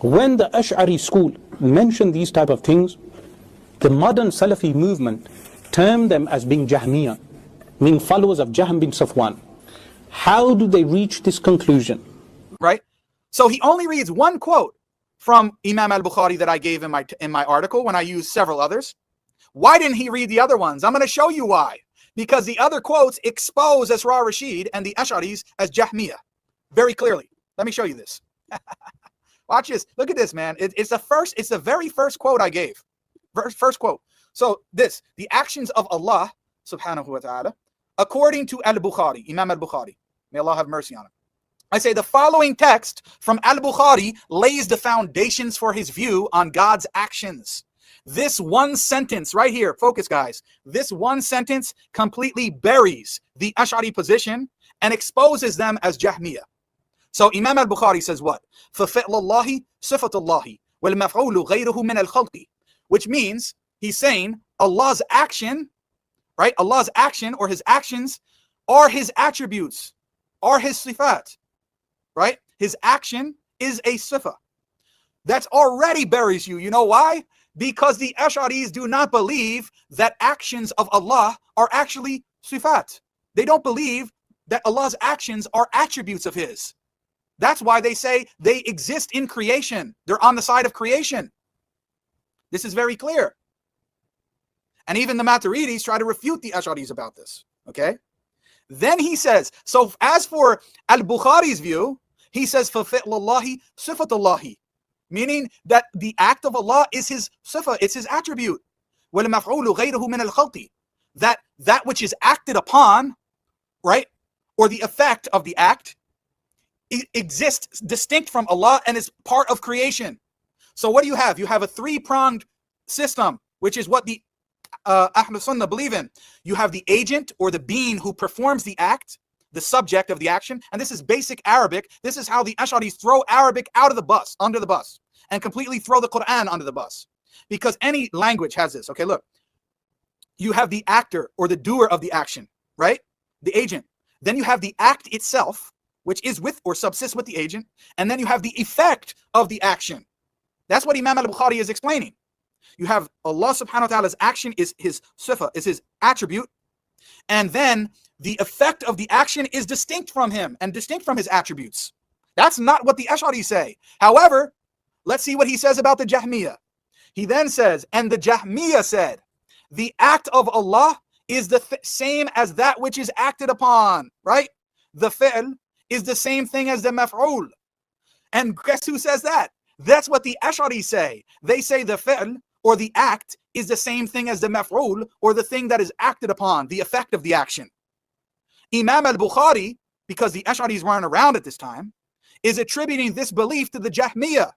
When the Ash'ari school mentioned these type of things, the modern Salafi movement termed them as being Jahmiyyah, meaning followers of Jahm bin Safwan. How do they reach this conclusion? Right? So he only reads one quote from Imam Al-Bukhari that I gave in my article when I used several others. Why didn't he read the other ones? I'm going to show you why. Because the other quotes expose Esrar Rashid and the Asharis as Jahmiyyah very clearly. Let me show you this. Watch this. Look at this, man. It's the very first quote I gave. First quote. So this, the actions of Allah subhanahu wa ta'ala, according to Al-Bukhari, Imam Al-Bukhari. May Allah have mercy on him. I say the following text from Al-Bukhari lays the foundations for his view on God's actions. This one sentence right here, focus guys, this one sentence completely buries the Ash'ari position and exposes them as Jahmiyyah. So Imam Al-Bukhari says what? فَفِعْلَ اللَّهِ صِفَةُ اللَّهِ وَالْمَفْعُولُ غَيْرُهُ مِنَ الْخَلْقِ. Which means he's saying Allah's action, right? Allah's action or his actions are his attributes, are his sifat, right? His action is a sifa. That's already buries you. You know why? Because the Ash'aris do not believe that actions of Allah are actually sifat. They don't believe that Allah's actions are attributes of his. That's why they say they exist in creation. They're on the side of creation. This is very clear. And even the Maturidis try to refute the Ash'aris about this. Okay? Then he says, so as for Al-Bukhari's view, he says, فَفِعْلَ اللَّهِ صِفَةُ اللَّهِ, meaning that the act of Allah is his sifa, it's his attribute. وَالْمَفْعُولُ غَيْرُهُ مِنَ الْخَلْقِ, that which is acted upon, right, or the effect of the act, it exists distinct from Allah and is part of creation. So what do you have? You have a three-pronged system, which is what the Ahl Sunnah believe in. You have the agent or the being who performs the act, the subject of the action, and this is basic Arabic. This is how the Ash'aris throw Arabic out of the bus, under the bus, and completely throw the Quran under the bus. Because any language has this. Okay, look. You have the actor or the doer of the action, right? The agent. Then you have the act itself, which is with or subsists with the agent, and then you have the effect of the action. That's what Imam Al-Bukhari is explaining. You have Allah subhanahu wa ta'ala's action is his sifa, is his attribute, and then the effect of the action is distinct from him and distinct from his attributes. That's not what the Ash'ari say. However, let's see what he says about the Jahmiyyah. He then says, and the Jahmiyyah said, the act of Allah is the same as that which is acted upon, right? The fi'l is the same thing as the maf'ul. And guess who says that? That's what the Ash'ari say. They say the fi'l or the act is the same thing as the maf'ul or the thing that is acted upon, the effect of the action. Imam Al-Bukhari, because the Ash'aris weren't around at this time, is attributing this belief to the Jahmiyyah.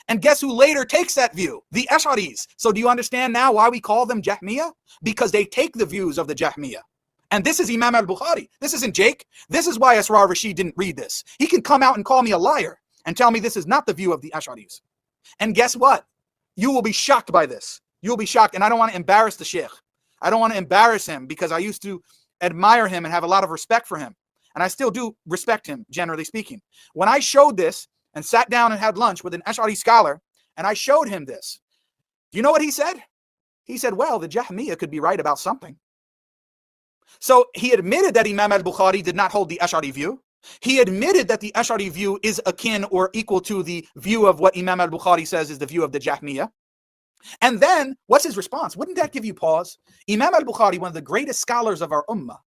And guess who later takes that view? The Ash'aris. So do you understand now why we call them Jahmiyyah? Because they take the views of the Jahmiyyah. And this is Imam Al-Bukhari. This isn't Jake. This is why Esrar Rashid didn't read this. He can come out and call me a liar and tell me this is not the view of the Ash'aris. And guess what? You will be shocked by this. You'll be shocked. And I don't want to embarrass the Sheikh. I don't want to embarrass him because I used to admire him and have a lot of respect for him. And I still do respect him, generally speaking. When I showed this and sat down and had lunch with an Ash'ari scholar, and I showed him this, do you know what he said? He said, well, the Jahmiyyah could be right about something. So he admitted that Imam Al-Bukhari did not hold the Ash'ari view. He admitted that the Ash'ari view is akin or equal to the view of what Imam Al-Bukhari says is the view of the Jahmiyyah. And then, what's his response? Wouldn't that give you pause? Imam Al-Bukhari, one of the greatest scholars of our ummah,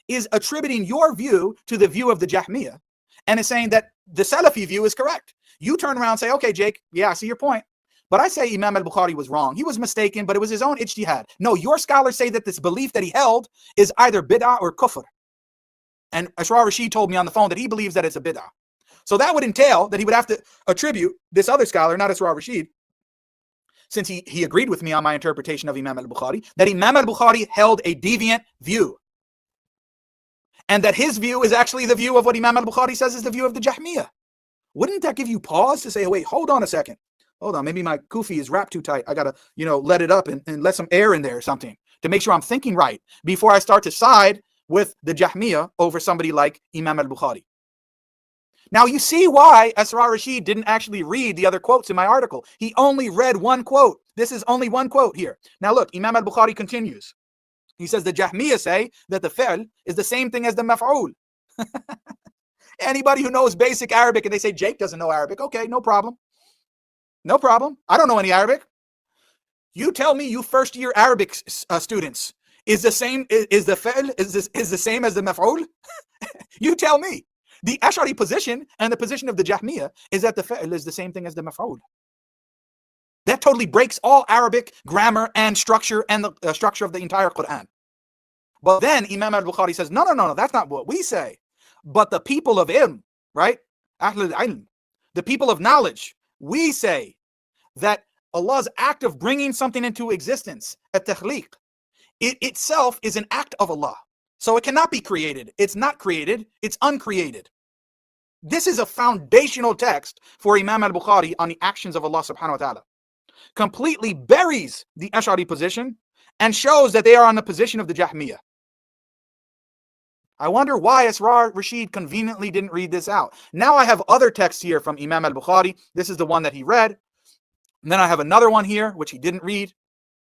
is attributing your view to the view of the Jahmiyyah and is saying that the Salafi view is correct. You turn around and say, okay, Jake, yeah, I see your point. But I say Imam Al-Bukhari was wrong. He was mistaken, but it was his own ijtihad. No, your scholars say that this belief that he held is either bid'ah or kufr. And Esrar Rashid told me on the phone that he believes that it's a bid'ah. So that would entail that he would have to attribute this other scholar, not Esrar Rashid, since he agreed with me on my interpretation of Imam Al-Bukhari, that Imam Al-Bukhari held a deviant view. And that his view is actually the view of what Imam Al-Bukhari says is the view of the Jahmiyyah. Wouldn't that give you pause to say, wait, hold on a second. Hold on, maybe my kufi is wrapped too tight. I gotta, let it up and let some air in there or something to make sure I'm thinking right before I start to side with the Jahmiyyah over somebody like Imam Al-Bukhari. Now you see why Asrar Rashid didn't actually read the other quotes in my article. He only read one quote. This is only one quote here. Now look, Imam al-Bukhari continues. He says the Jahmiyyah say that the fi'l is the same thing as the maf'ul. Anybody who knows basic Arabic and they say Jake doesn't know Arabic, okay, no problem. No problem. I don't know any Arabic. You tell me, you first year Arabic students, is the same, is the fi'l is the same as the maf'ul? You tell me. The Ashari position and the position of the Jahmiyyah is that the fi'l is the same thing as the maf'ul. That totally breaks all Arabic grammar and structure and the structure of the entire Quran. But then Imam al-Bukhari says, no, that's not what we say. But the people of ilm, right? Ahlul ilm, the people of knowledge, we say that Allah's act of bringing something into existence, at-takhliq, it itself is an act of Allah. So it cannot be created. It's not created, it's uncreated. This is a foundational text for Imam al-Bukhari on the actions of Allah subhanahu wa ta'ala. Completely buries the Ash'ari position and shows that they are on the position of the Jahmiyyah. I wonder why Asrar Rashid conveniently didn't read this out. Now I have other texts here from Imam al-Bukhari. This is the one that he read. And then I have another one here, which he didn't read.